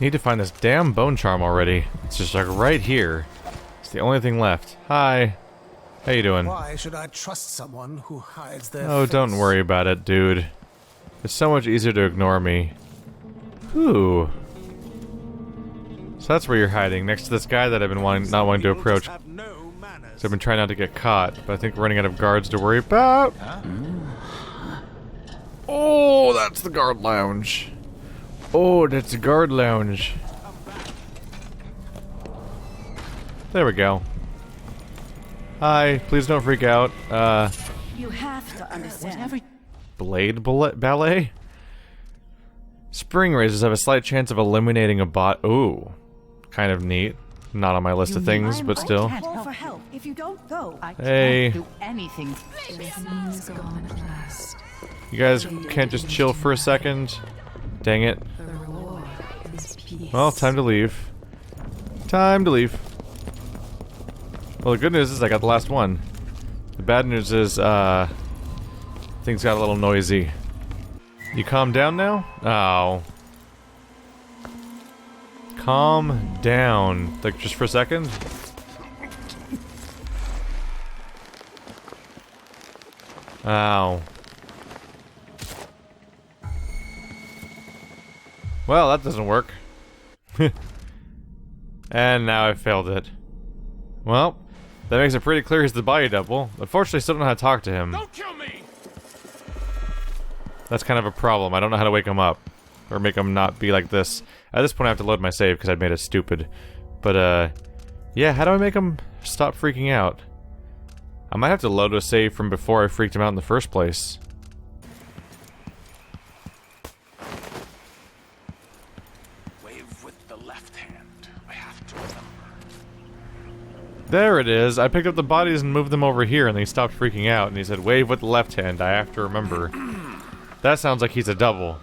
Need to find this damn bone charm already. It's just like right here. It's the only thing left. Hi. How you doing? Why should I trust someone who hides their Oh, face? don't worry about it, dude. It's so much easier to ignore me. Whew. So that's where you're hiding, next to this guy that I've been not wanting to approach. So I've been trying not to get caught, but I think we're running out of guards to worry about. Oh, that's the guard lounge. Oh, that's the guard lounge. There we go. Hi, please don't freak out. You have to understand. Blade ballet? Spring razors have a slight chance of eliminating a bot. Ooh. Kind of neat. Not on my list of things, but still. Call for help. If you don't go, I Hey. can't do anything. You guys can't just chill for a second? Dang it. Well, time to leave. Time to leave. Well, the good news is I got the last one. The bad news is, things got a little noisy. You calm down now? Oh. Calm down. Like, just for a second? Ow. Well, that doesn't work. And now I failed it. Well, that makes it pretty clear he's the body double. Unfortunately, I still don't know how to talk to him. Don't kill me! That's kind of a problem. I don't know how to wake him up. Or make him not be like this. At this point, I have to load my save because I made it stupid. But, yeah, how do I make him stop freaking out? I might have to load a save from before I freaked him out in the first place. Wave with the left hand. I have to remember. There it is. I picked up the bodies and moved them over here, and he stopped freaking out. And he said, "Wave with the left hand. I have to remember." That sounds like he's a double.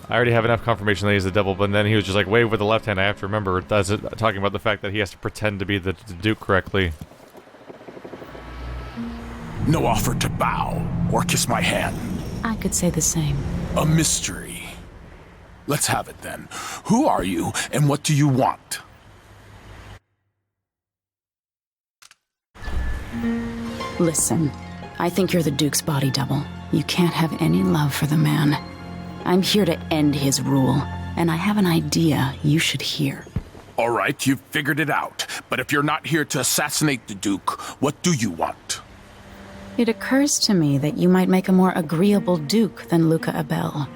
I already have enough confirmation that he's a double, but then he was just like, "Wave with the left hand. I have to remember." That's it, talking about the fact that he has to pretend to be the Duke correctly. No offer to bow or kiss my hand. I could say the same. A mystery. Let's have it then. Who are you, and what do you want? Listen, I think you're the Duke's body double. You can't have any love for the man. I'm here to end his rule, and I have an idea you should hear. All right, you've figured it out. But if you're not here to assassinate the Duke, what do you want? It occurs to me that you might make a more agreeable Duke than Luca Abel.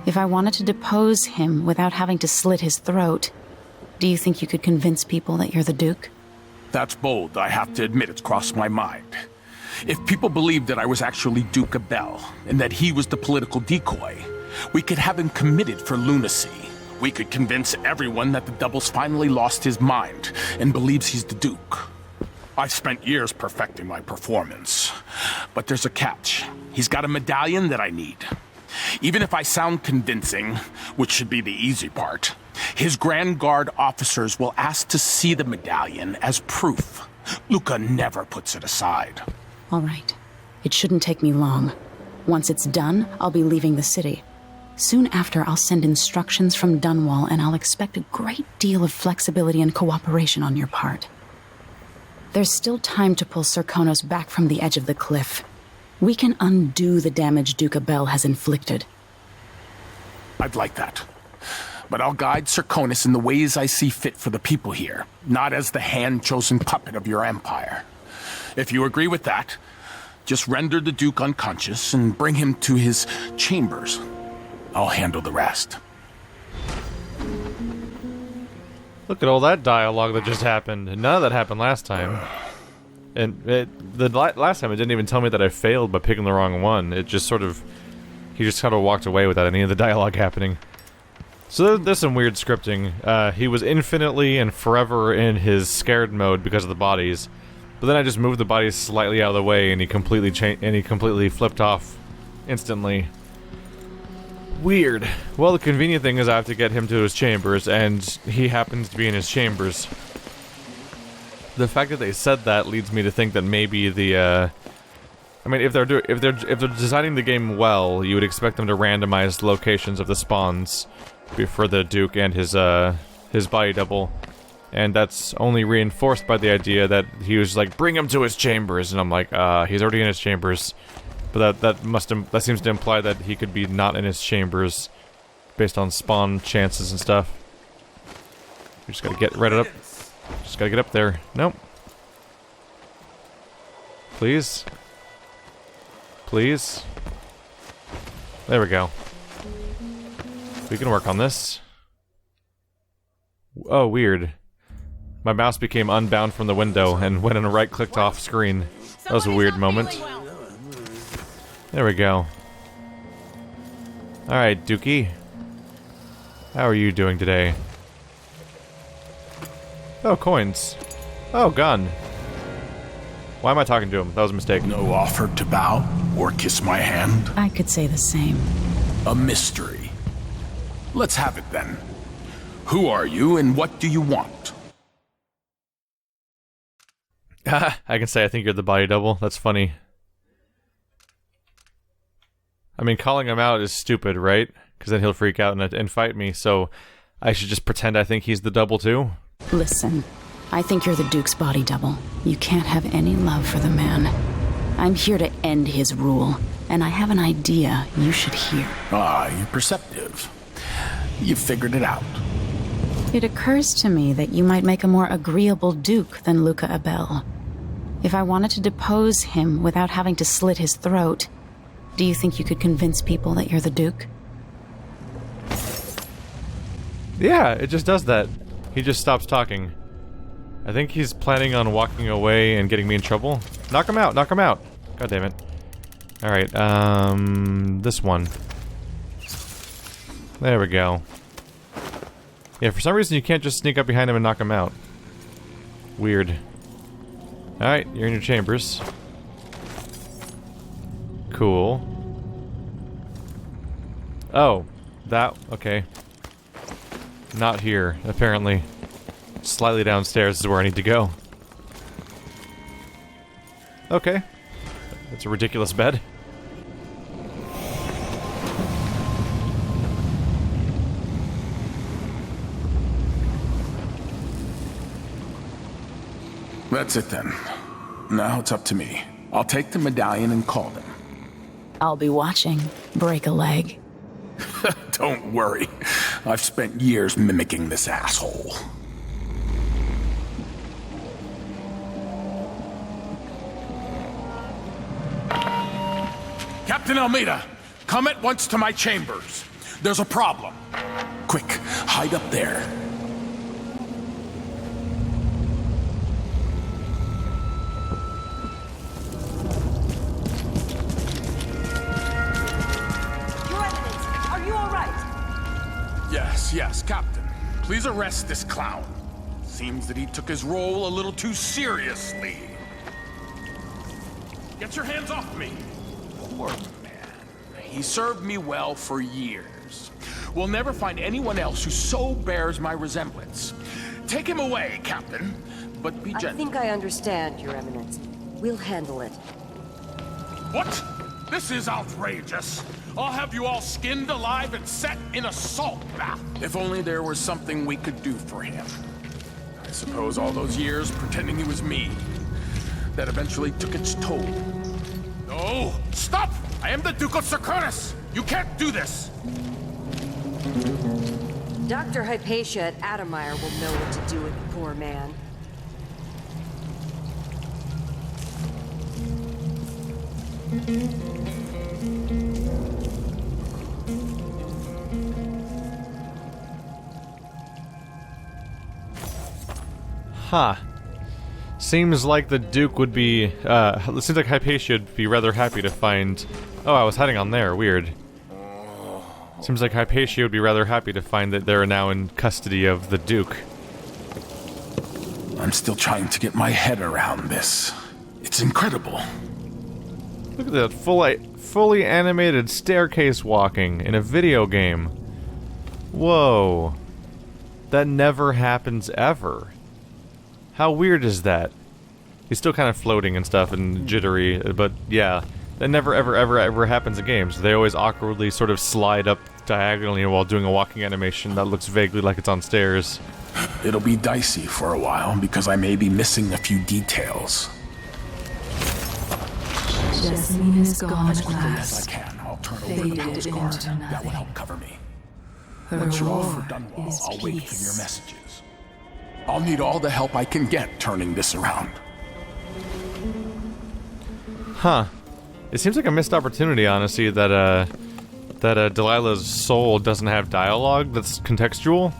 If I wanted to depose him without having to slit his throat, do you think you could convince people that you're the Duke? That's bold. I have to admit it's crossed my mind. If people believed that I was actually Duke Abel, and that he was the political decoy, we could have him committed for lunacy. We could convince everyone that the double's finally lost his mind, and believes he's the Duke. I've spent years perfecting my performance. But there's a catch. He's got a medallion that I need. Even if I sound convincing, which should be the easy part, his Grand Guard officers will ask to see the medallion as proof. Luca never puts it aside. All right. It shouldn't take me long. Once it's done, I'll be leaving the city. Soon after, I'll send instructions from Dunwall, and I'll expect a great deal of flexibility and cooperation on your part. There's still time to pull Serkonos back from the edge of the cliff. We can undo the damage Duke Abel has inflicted. I'd like that. But I'll guide Serkonos in the ways I see fit for the people here, not as the hand-chosen puppet of your empire. If you agree with that, just render the Duke unconscious and bring him to his chambers. I'll handle the rest. Look at all that dialogue that just happened. None of that happened last time. And last time it didn't even tell me that I failed by picking the wrong one. It just sort of... He just kind of walked away without any of the dialogue happening. So there's some weird scripting. He was infinitely and forever in his scared mode because of the bodies. But then I just moved the bodies slightly out of the way and he completely flipped off instantly. Weird. Well, the convenient thing is I have to get him to his chambers, and he happens to be in his chambers. The fact that they said that leads me to think that maybe the, I mean, if they're designing the game well, you would expect them to randomize the locations of the spawns for the Duke and his body double. And that's only reinforced by the idea that he was like, bring him to his chambers, and I'm like, he's already in his chambers. But that seems to imply that he could be not in his chambers, based on spawn chances and stuff. We just gotta get right up. Just gotta get up there. Nope. Please. Please. There we go. We can work on this. Oh, weird. My mouse became unbound from the window and went and right-clicked off screen. That was a weird moment. There we go. Alright, Dookie. How are you doing today? Oh, coins. Oh, gun. Why am I talking to him? That was a mistake. No offer to bow or kiss my hand? I could say the same. A mystery. Let's have it then. Who are you and what do you want? I can say I think you're the body double. That's funny. I mean, calling him out is stupid, right? Because then he'll freak out and fight me, so I should just pretend I think he's the double too? Listen, I think you're the Duke's body double. You can't have any love for the man. I'm here to end his rule, and I have an idea you should hear. Ah, you're perceptive. You figured it out. It occurs to me that you might make a more agreeable Duke than Luca Abel. If I wanted to depose him without having to slit his throat, do you think you could convince people that you're the Duke? Yeah, it just does that. He just stops talking. I think he's planning on walking away and getting me in trouble. Knock him out, knock him out! God damn it. Alright, this one. There we go. Yeah, for some reason you can't just sneak up behind him and knock him out. Weird. Alright, you're in your chambers. Cool. Oh, that, okay. Not here, apparently. Slightly downstairs is where I need to go. Okay. That's a ridiculous bed. That's it then. Now it's up to me. I'll take the medallion and call them. I'll be watching. Break a leg. Don't worry. I've spent years mimicking this asshole. Captain Almeida, come at once to my chambers. There's a problem. Quick, hide up there. Yes, Captain. Please arrest this clown. Seems that he took his role a little too seriously. Get your hands off me! Poor man. He served me well for years. We'll never find anyone else who so bears my resemblance. Take him away, Captain, but be gentle. I think I understand, Your Eminence. We'll handle it. What? This is outrageous. I'll have you all skinned alive and set in a salt bath. If only there was something we could do for him. I suppose all those years pretending he was me, that eventually took its toll. No! Stop! I am the Duke of Serconis! You can't do this! Dr. Hypatia at Adamire will know what to do with the poor man. Huh. Seems like the Duke would be, it seems like Hypatia would be rather happy to find... Oh, I was hiding on there, weird. Seems like Hypatia would be rather happy to find that they're now in custody of the Duke. I'm still trying to get my head around this. It's incredible. Look at that fully animated staircase walking in a video game. Whoa. That never happens ever. How weird is that? He's still kind of floating and stuff and jittery, but yeah, that never ever happens in games. They always awkwardly sort of slide up diagonally while doing a walking animation that looks vaguely like it's on stairs. It'll be dicey for a while because I may be missing a few details. Jasmine is gone As at quickly as last. I can, I'll turn over the Faded palace guard. into That will nothing. help cover me. Her Once you're off for war Dunwall, is I'll wait for peace. your messages. I'll need all the help I can get turning this around. Huh. It seems like a missed opportunity, honestly, that Delilah's soul doesn't have dialogue that's contextual.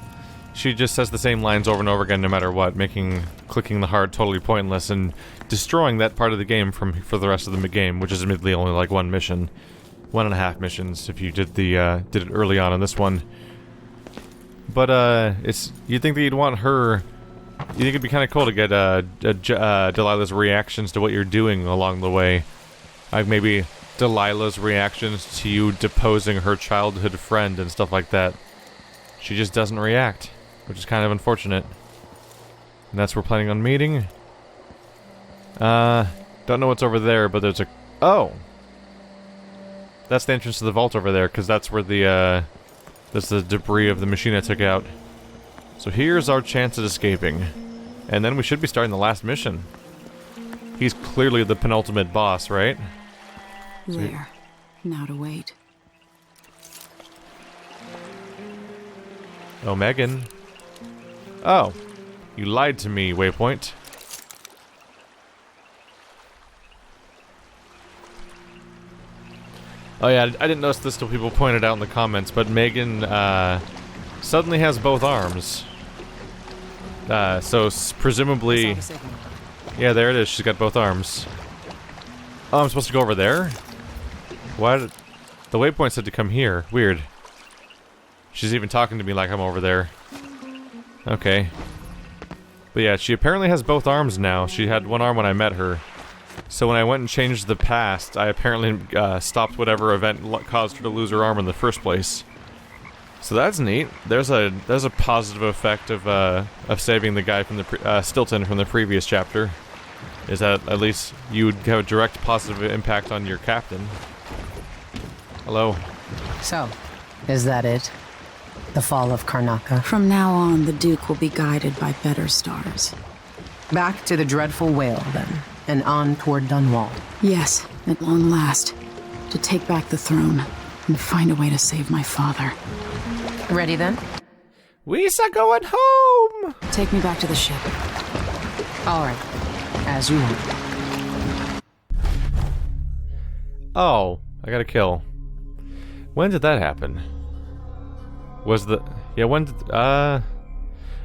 She just says the same lines over and over again no matter what, making clicking the heart totally pointless and destroying that part of the game for the rest of the game, which is admittedly only like one mission. 1.5 missions if you did it early on in this one. But you'd think that you'd want her. You think it'd be kind of cool to get Delilah's reactions to what you're doing along the way, like maybe Delilah's reactions to you deposing her childhood friend and stuff like that. She just doesn't react, which is kind of unfortunate. And that's where we're planning on meeting. Don't know what's over there, but there's a. Oh. That's the entrance to the vault over there, because that's where that's the debris of the machine I took out. So here's our chance at escaping. And then we should be starting the last mission. He's clearly the penultimate boss, right? There. Now to wait. Oh, Megan. Oh. You lied to me, Waypoint. Oh yeah, I didn't notice this till people pointed out in the comments, but Megan, suddenly has both arms. So presumably... Yeah, there it is, she's got both arms. Oh, I'm supposed to go over there? Why did... The waypoint said to come here. Weird. She's even talking to me like I'm over there. Okay. But yeah, she apparently has both arms now. She had one arm when I met her. So when I went and changed the past, I apparently stopped whatever event caused her to lose her arm in the first place. So that's neat. There's a positive effect of saving the guy from the Stilton from the previous chapter. Is that at least you would have a direct positive impact on your captain. Hello. So, is that it? The fall of Karnaca? From now on, the Duke will be guided by better stars. Back to the dreadful whale, then, and on toward Dunwall. Yes, at long last. To take back the throne, and find a way to save my father. Ready, then? We's going home! Take me back to the ship. All right. As you want. Oh, I got a kill. When did that happen? Was the... Yeah, when did...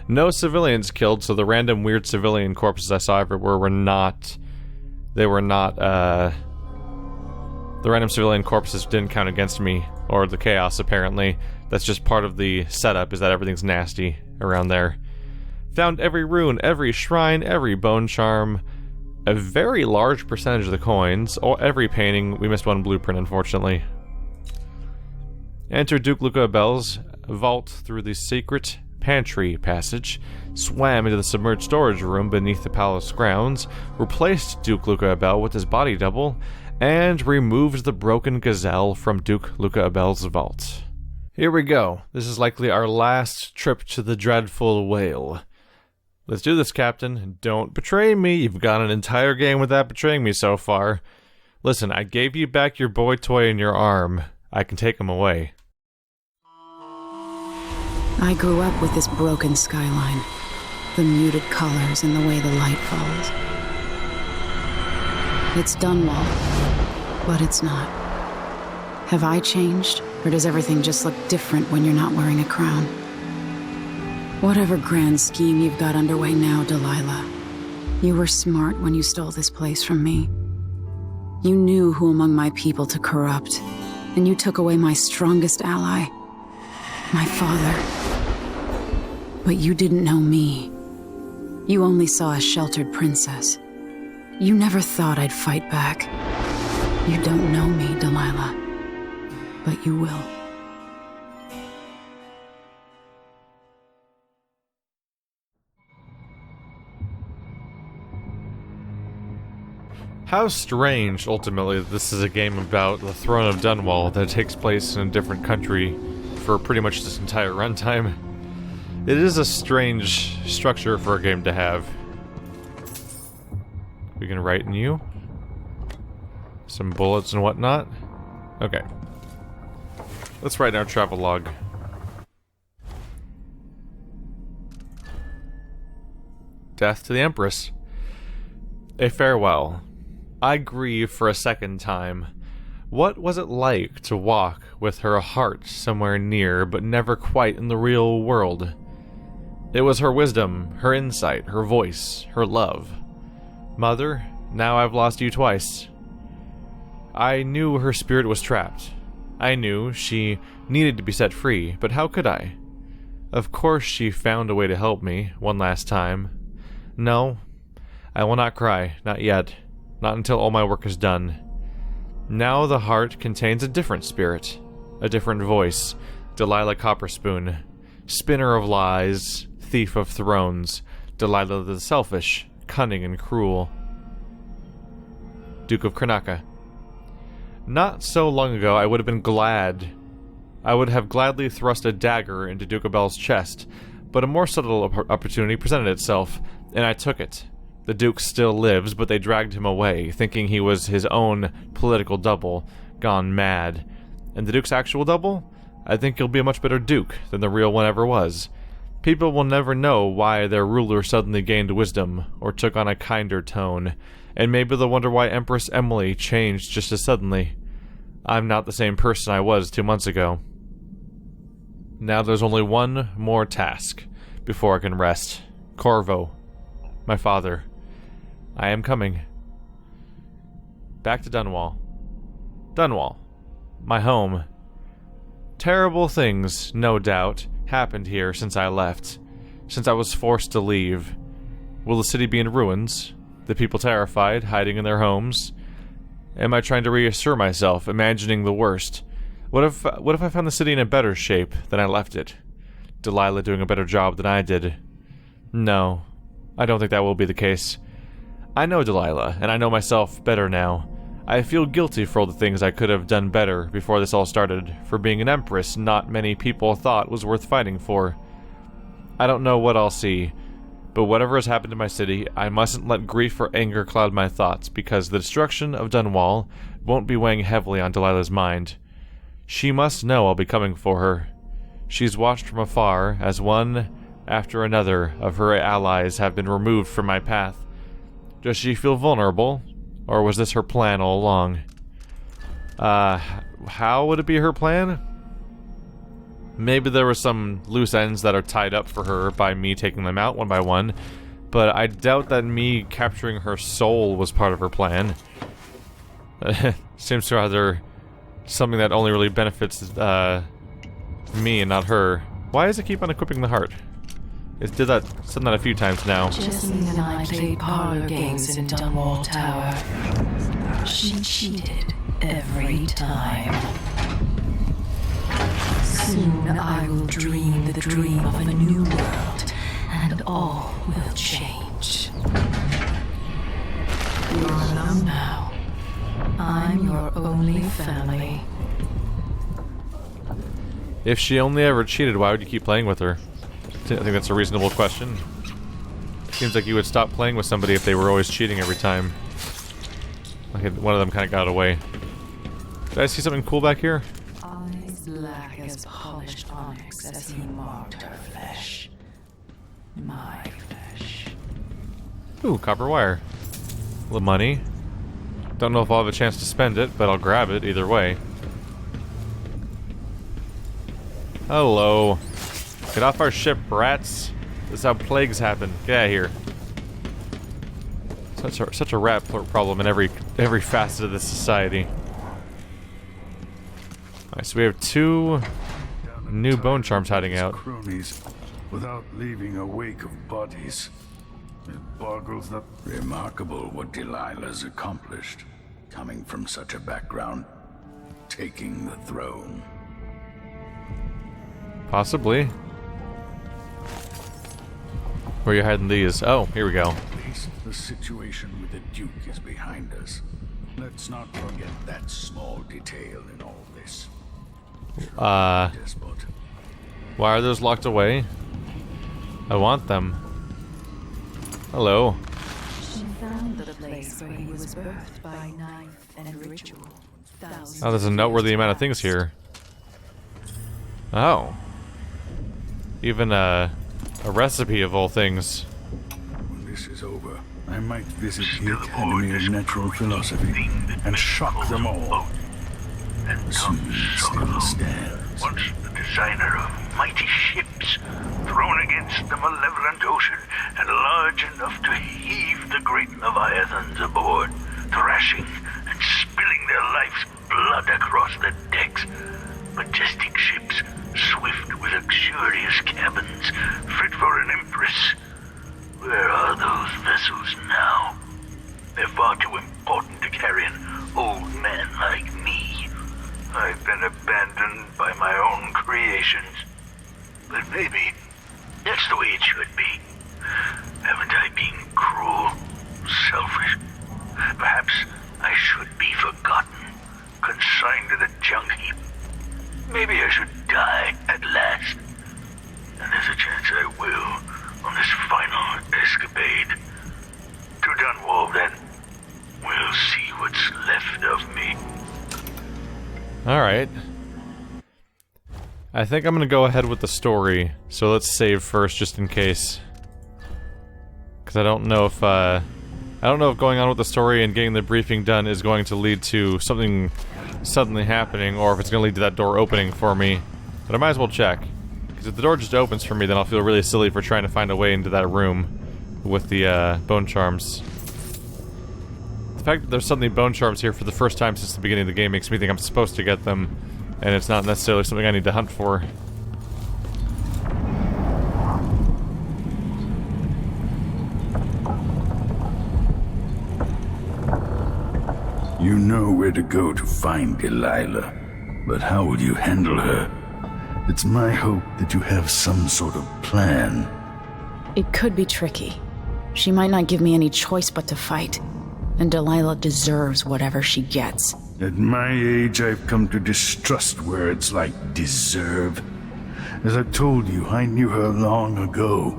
No civilians killed, so the random weird civilian corpses I saw everywhere were not... They were not, The random civilian corpses didn't count against me, or the chaos, apparently. That's just part of the setup, is that everything's nasty around there. Found every rune, every shrine, every bone charm, a very large percentage of the coins, or every painting. We missed one blueprint, unfortunately. Entered Duke Luca Abel's vault through the secret pantry passage, swam into the submerged storage room beneath the palace grounds, replaced Duke Luca Abel with his body double, and removed the broken gazelle from Duke Luca Abel's vault. Here we go. This is likely our last trip to the dreadful whale. Let's do this, Captain. Don't betray me. You've got an entire game without betraying me so far. Listen, I gave you back your boy toy and your arm. I can take him away. I grew up with this broken skyline, the muted colors and the way the light falls. It's Dunwall, but it's not. Have I changed, or does everything just look different when you're not wearing a crown? Whatever grand scheme you've got underway now, Delilah, you were smart when you stole this place from me. You knew who among my people to corrupt, and you took away my strongest ally, my father. But you didn't know me. You only saw a sheltered princess. You never thought I'd fight back. You don't know me, Delilah, but you will. How strange, ultimately, that this is a game about the throne of Dunwall that takes place in a different country for pretty much this entire runtime. It is a strange structure for a game to have. We can write in you. Some bullets and whatnot. Okay. Let's write in our travel log. Death to the Empress. A farewell. I grieve for a second time. What was it like to walk with her heart somewhere near, but never quite in the real world? It was her wisdom, her insight, her voice, her love. Mother, now I've lost you twice. I knew her spirit was trapped. I knew she needed to be set free, but how could I? Of course she found a way to help me, one last time. No, I will not cry, not yet. Not until all my work is done. Now the heart contains a different spirit, a different voice. Delilah Copperspoon, spinner of lies, thief of thrones. Delilah the selfish, cunning and cruel. Duke of Karnaca. Not so long ago I would have been glad. I would have gladly thrust a dagger into Duke of Bell's chest, but a more subtle opportunity presented itself, and I took it. The Duke still lives, but they dragged him away, thinking he was his own political double, gone mad. And the Duke's actual double? I think he'll be a much better Duke than the real one ever was. People will never know why their ruler suddenly gained wisdom, or took on a kinder tone, and maybe they'll wonder why Empress Emily changed just as suddenly. I'm not the same person I was 2 months ago. Now there's only one more task before I can rest. Corvo. My father. I am coming. Back to Dunwall. Dunwall. My home. Terrible things, no doubt, happened here since I left. Since I was forced to leave. Will the city be in ruins? The people terrified, hiding in their homes? Am I trying to reassure myself, imagining the worst? What if I found the city in a better shape than I left it? Delilah doing a better job than I did? No, I don't think that will be the case. I know Delilah, and I know myself better now. I feel guilty for all the things I could have done better before this all started, for being an empress not many people thought was worth fighting for. I don't know what I'll see, but whatever has happened to my city, I mustn't let grief or anger cloud my thoughts, because the destruction of Dunwall won't be weighing heavily on Delilah's mind. She must know I'll be coming for her. She's watched from afar as one after another of her allies have been removed from my path. Does she feel vulnerable, or was this her plan all along? How would it be her plan? Maybe there were some loose ends that are tied up for her by me taking them out one by one, but I doubt that me capturing her soul was part of her plan. Seems rather something that only really benefits me and not her. Why does it keep on equipping the heart? It's said that a few times now. Jessamine and I played parlor games in Dunwall Tower. She cheated every time. Soon I will dream the dream of a new world, and all will change. You're alone now. I'm your only family. If she only ever cheated, why would you keep playing with her? I think that's a reasonable question. Seems like you would stop playing with somebody if they were always cheating every time. Like one of them kind of got away. Did I see something cool back here? Eyes black as polished onyx as he marked her flesh. My flesh. Ooh, copper wire. A little money. Don't know if I'll have a chance to spend it, but I'll grab it either way. Hello. Get off our ship, rats. This is how plagues happen. Get out of here. Such a rat problem in every facet of this society. Alright, so we have 2 new bone charms hiding out. Cronies without leaving a wake of bodies. It boggles the... Remarkable what Delilah's accomplished. Coming from such a background. Taking the throne. Possibly. Where are you hiding these? Oh, here we go. At least the situation with the Duke is behind us. Let's not forget that small detail in all this. Despot, Why are those locked away? I want them. Hello. She found the place where he was birthed by knife and ritual. Oh, there's a noteworthy amount of things here. Oh. Even a recipe of all things. When this is over, I might visit the Academy of Natural Philosophy and shock them all. Assuming it still stands. Once the designer of mighty ships, thrown against the malevolent ocean and large enough to heave the great leviathans aboard, thrashing and spilling their life's blood across the decks. Majestic ships, swift with luxurious cabins, fit for an empress. Where are those vessels now? They're far too important to carry an old man like me. I've been abandoned by my own creations. But maybe that's the way it should be. Haven't I been cruel, selfish? Perhaps I should be forgotten, consigned to the junk heap. Maybe I should die at last. And there's a chance I will on this final escapade. To Dunwall, then. We'll see what's left of me. Alright. I think I'm gonna go ahead with the story, so let's save first just in case. Because I don't know if going on with the story and getting the briefing done is going to lead to something suddenly happening, or if it's going to lead to that door opening for me. But I might as well check. Because if the door just opens for me, then I'll feel really silly for trying to find a way into that room with the bone charms. The fact that there's suddenly bone charms here for the first time since the beginning of the game makes me think I'm supposed to get them, and it's not necessarily something I need to hunt for. You know where to go to find Delilah, but how will you handle her? It's my hope that you have some sort of plan. It could be tricky. She might not give me any choice but to fight. And Delilah deserves whatever she gets. At my age, I've come to distrust words like deserve. As I told you, I knew her long ago.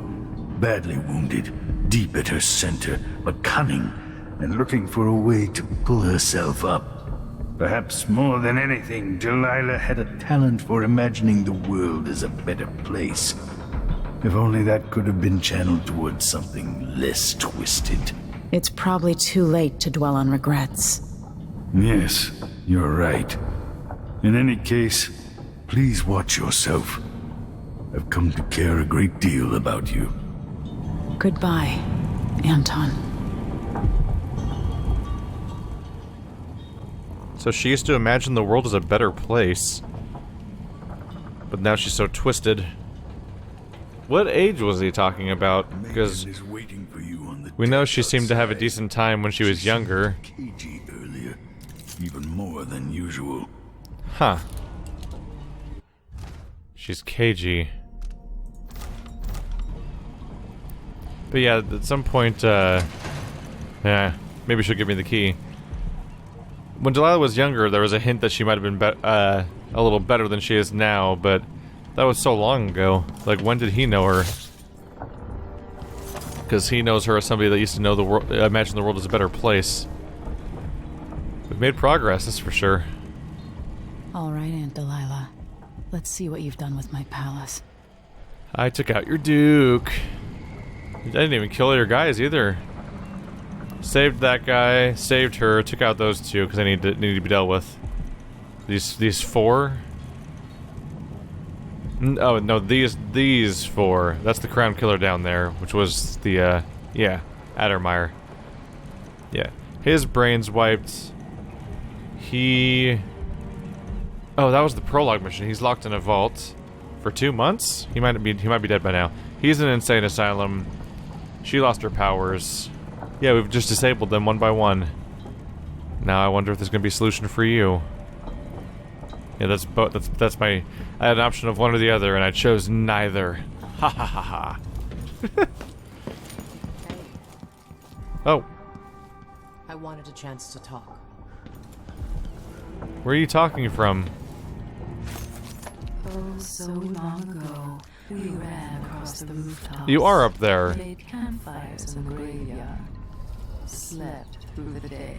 Badly wounded, deep at her center, but cunning, and looking for a way to pull herself up. Perhaps more than anything, Delilah had a talent for imagining the world as a better place. If only that could have been channeled towards something less twisted. It's probably too late to dwell on regrets. Yes, you're right. In any case, please watch yourself. I've come to care a great deal about you. Goodbye, Anton. So she used to imagine the world as a better place. But now she's so twisted. What age was he talking about? Because we know she seemed to have a decent time when she was younger. Cagey earlier, even more than usual. Huh. She's cagey. But yeah, at some point, yeah, maybe she'll give me the key. When Delilah was younger, there was a hint that she might have been a little better than she is now, but that was so long ago. Like, when did he know her? Because he knows her as somebody that used to know the world, imagine the world as a better place. We've made progress, that's for sure. All right, Aunt Delilah. Let's see what you've done with my palace. I took out your Duke. I didn't even kill your guys either. Saved that guy, saved her, took out those two because they need to be dealt with. These four. Oh no, these four. That's the crown killer down there, which was the yeah, Addermire. Yeah, his brains wiped. Oh, that was the prologue mission. He's locked in a vault for 2 months. He might be dead by now. He's in an insane asylum. She lost her powers. Yeah, we've just disabled them one by one. Now I wonder if there's gonna be a solution for you. Yeah, that's my. I had an option of one or the other, and I chose neither. Ha ha ha ha. Oh. I wanted a chance to talk. Where are you talking from? Oh, so long ago, we ran across the rooftops. You are up there. Made campfires in the graveyard. Slept through the day.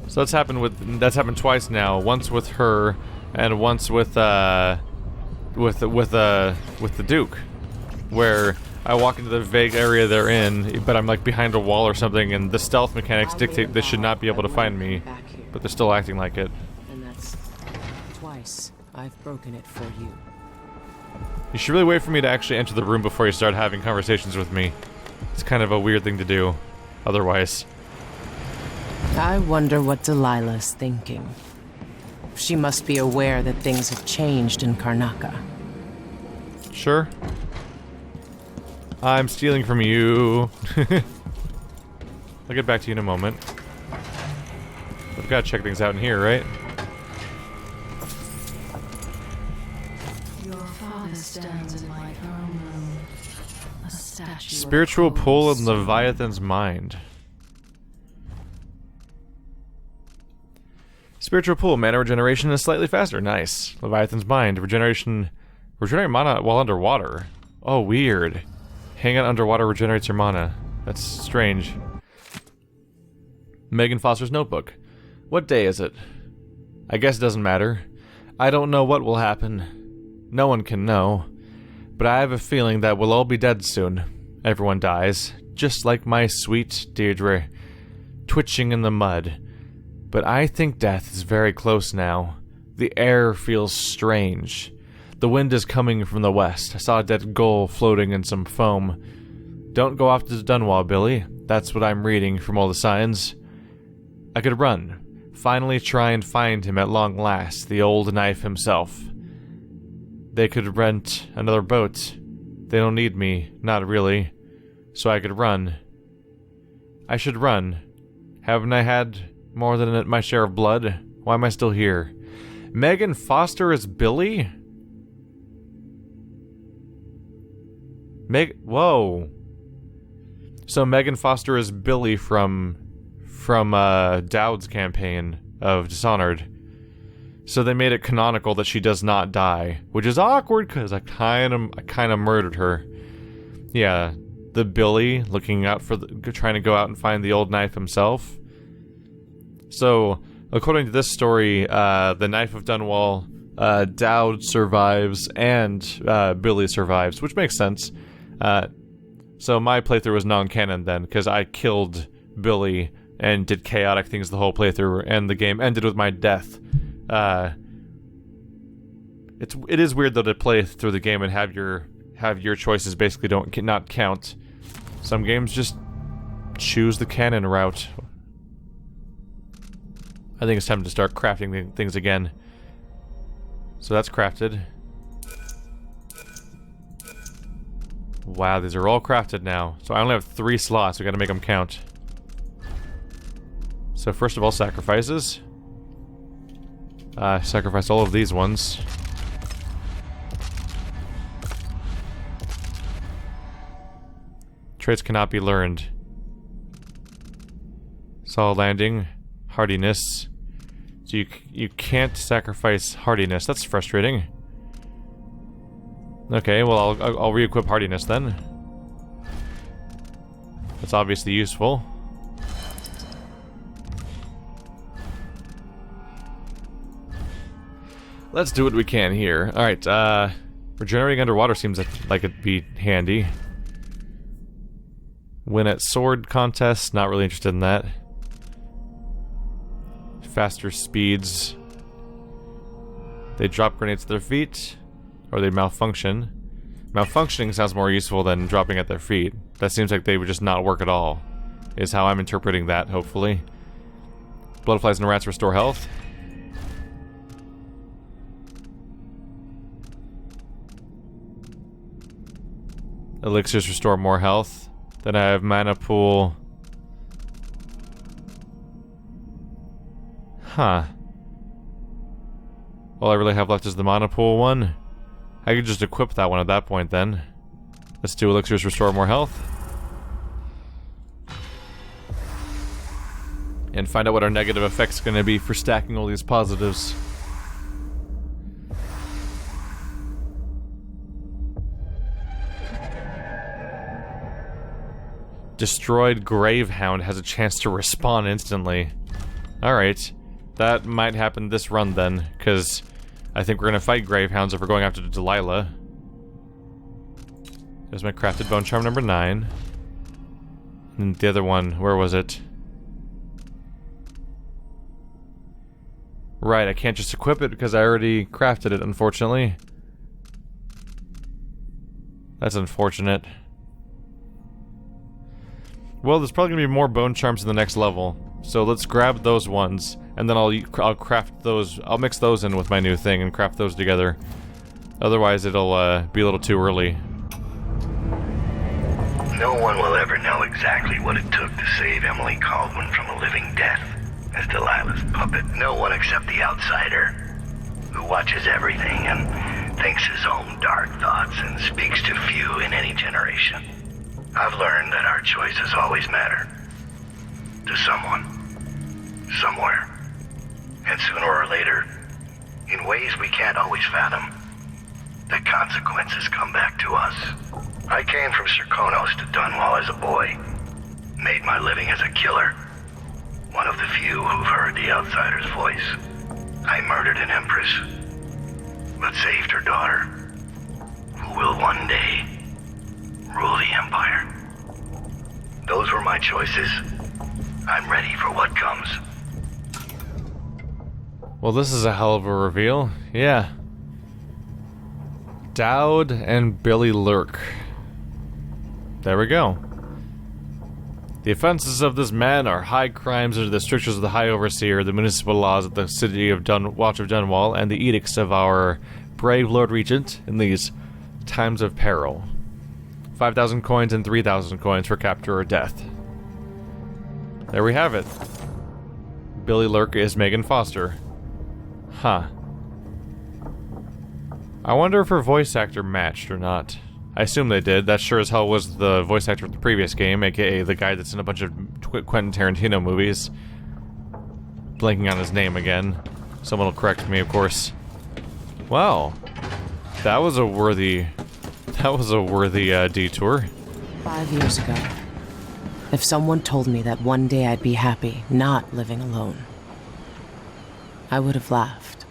So that's happened twice now. Once with her, and once with the Duke, where I walk into the vague area they're in, but I'm like behind a wall or something, and the stealth mechanics dictate they should not be able to find me, but they're still acting like it. And that's twice I've broken it for you. You should really wait for me to actually enter the room before you start having conversations with me. It's kind of a weird thing to do, otherwise. I wonder what Delilah's thinking. She must be aware that things have changed in Karnaca. Sure. I'm stealing from you. I'll get back to you in a moment. I've got to check things out in here, right? Your father stands in my throne room. A statue. Spiritual pull in Leviathan's mind. Spiritual pull, mana regeneration is slightly faster. Nice. Leviathan's mind. Regenerate mana while underwater. Oh, weird. Hang out underwater regenerates your mana. That's strange. Megan Foster's notebook. What day is it? I guess it doesn't matter. I don't know what will happen. No one can know. But I have a feeling that we'll all be dead soon. Everyone dies. Just like my sweet Deirdre. Twitching in the mud. But I think death is very close now. The air feels strange. The wind is coming from the west. I saw a dead gull floating in some foam. Don't go off to Dunwall, Billy. That's what I'm reading from all the signs. I could run. Finally try and find him at long last, the old knife himself. They could rent another boat. They don't need me, not really. So I could run. I should run. Haven't I had more than my share of blood? Why am I still here? Megan Foster is Billy? Whoa. So Megan Foster is Billy from Dowd's campaign of Dishonored. So they made it canonical that she does not die, which is awkward because I kind of murdered her. Yeah, the Billy looking out for trying to go out and find the old knife himself. So according to this story, the Knife of Dunwall, Dowd survives and Billy survives, which makes sense. So my playthrough was non-canon then, because I killed Billy and did chaotic things the whole playthrough, and the game ended with my death. It is weird though to play through the game and have your choices basically not count. Some games just choose the canon route. I think it's time to start crafting things again. So that's crafted. Wow, these are all crafted now. So I only have 3 slots, we gotta make them count. So first of all, sacrifices. Sacrifice all of these ones. Traits cannot be learned. Solid landing. Hardiness. So you can't sacrifice hardiness. That's frustrating. Okay, well I'll re-equip hardiness then. That's obviously useful. Let's do what we can here. Alright, regenerating underwater seems like it'd be handy. Win at sword contests, not really interested in that. Faster speeds. They drop grenades at their feet, or they malfunction. Malfunctioning sounds more useful than dropping at their feet. That seems like they would just not work at all, is how I'm interpreting that, hopefully. Bloodflies and rats restore health. Elixirs restore more health. Then I have mana pool. Huh. All I really have left is the mana pool one. I could just equip that one at that point then. Let's do elixirs restore more health. And find out what our negative effect's gonna be for stacking all these positives. Destroyed Gravehound has a chance to respawn instantly. Alright. That might happen this run then, because I think we're gonna fight Gravehounds if we're going after Delilah. There's my crafted bone charm number 9. And the other one, where was it? Right, I can't just equip it because I already crafted it, unfortunately. That's unfortunate. Well, there's probably gonna be more bone charms in the next level, so let's grab those ones, and then I'll craft those. I'll mix those in with my new thing and craft those together. Otherwise, it'll be a little too early. No one will ever know exactly what it took to save Emily Kaldwin from a living death as Delilah's puppet. No one except the outsider, who watches everything and thinks his own dark thoughts and speaks to few in any generation. I've learned that our choices always matter. To someone. Somewhere. And sooner or later, in ways we can't always fathom, the consequences come back to us. I came from Serkonos to Dunwall as a boy. Made my living as a killer. One of the few who've heard the outsider's voice. I murdered an empress, but saved her daughter, who will one day rule the Empire. Those were my choices. I'm ready for what comes. Well, this is a hell of a reveal. Yeah. Dowd and Billy Lurk. There we go. The offenses of this man are high crimes under the strictures of the High Overseer, the municipal laws of the city of Watch of Dunwall, and the edicts of our brave Lord Regent in these times of peril. 5,000 coins and 3,000 coins for capture or death. There we have it. Billy Lurk is Megan Foster. Huh. I wonder if her voice actor matched or not. I assume they did. That sure as hell was the voice actor of the previous game, aka the guy that's in a bunch of Quentin Tarantino movies. Blanking on his name again. Someone will correct me, of course. Wow. That was a worthy detour. 5 years ago, if someone told me that one day I'd be happy not living alone, I would have laughed.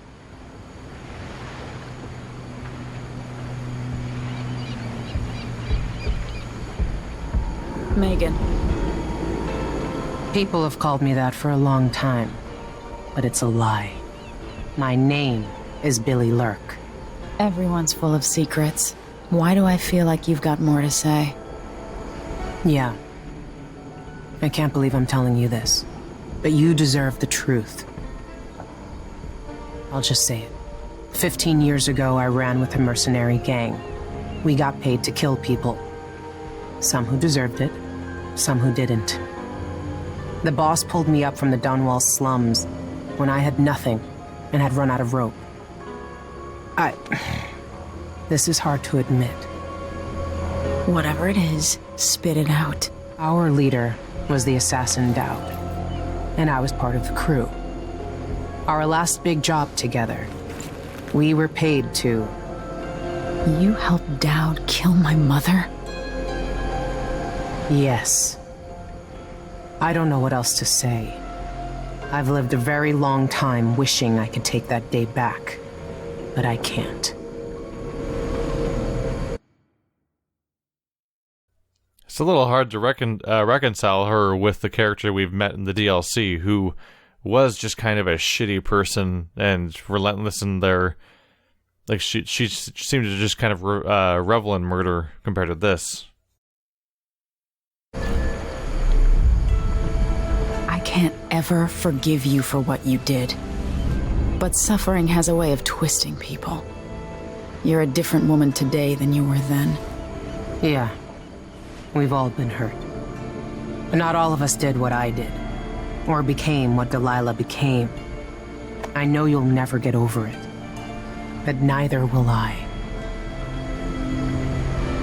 Megan. People have called me that for a long time, but it's a lie. My name is Billy Lurk. Everyone's full of secrets. Why do I feel like you've got more to say? Yeah. I can't believe I'm telling you this, but you deserve the truth. I'll just say it. 15 years ago, I ran with a mercenary gang. We got paid to kill people. Some who deserved it, some who didn't. The boss pulled me up from the Dunwall slums when I had nothing and had run out of rope. This is hard to admit. Whatever it is, spit it out. Our leader was the assassin Dowd, and I was part of the crew. Our last big job together, we were paid to... You helped Dowd kill my mother? Yes. I don't know what else to say. I've lived a very long time wishing I could take that day back, but I can't. It's a little hard to reconcile her with the character we've met in the DLC, who was just kind of a shitty person and relentless in their... Like, she seemed to just kind of revel in murder compared to this. I can't ever forgive you for what you did. But suffering has a way of twisting people. You're a different woman today than you were then. Yeah. We've all been hurt. But not all of us did what I did. Or became what Delilah became. I know you'll never get over it. But neither will I.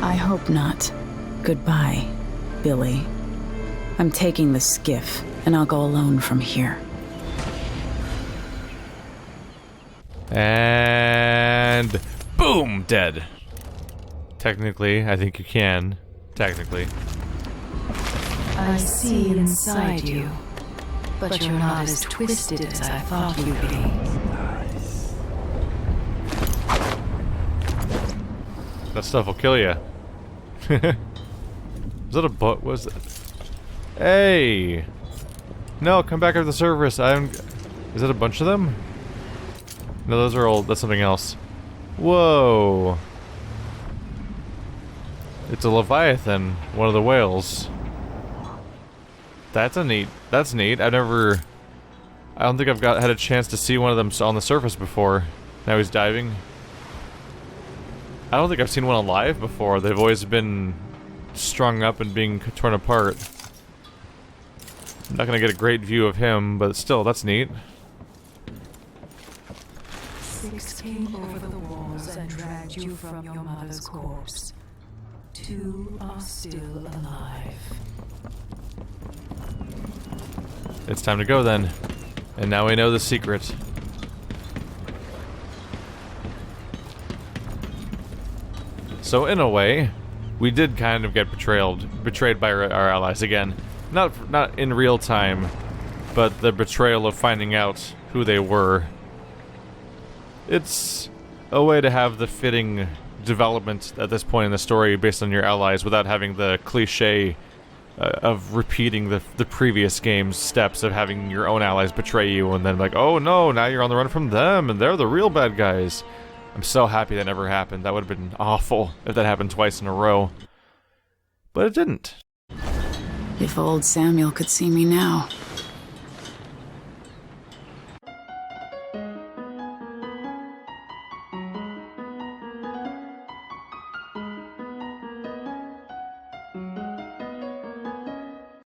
I hope not. Goodbye, Billy. I'm taking the skiff, and I'll go alone from here. And... boom! Dead. Technically, I think you can. Technically. I see inside you, but you're not as twisted as I thought you'd be. That stuff will kill you. Was that a boat? Was it? Hey! No, come back after the service. Is that a bunch of them? No, those are old. That's something else. Whoa! It's a Leviathan, one of the whales. That's neat. I don't think I've had a chance to see one of them on the surface before. Now he's diving. I don't think I've seen one alive before. They've always been strung up and being torn apart. I'm not gonna get a great view of him, but still, that's neat. 6 came over the walls and dragged you from your mother's corpse. 2 are still alive. It's time to go then. And now we know the secret. So in a way, we did kind of get betrayed by our allies again. Not in real time, but the betrayal of finding out who they were. It's a way to have the fitting development at this point in the story based on your allies without having the cliche of repeating the previous game's steps of having your own allies betray you and then like, oh no, now you're on the run from them and they're the real bad guys. I'm so happy that never happened. That would have been awful if that happened twice in a row. But it didn't. If old Samuel could see me now.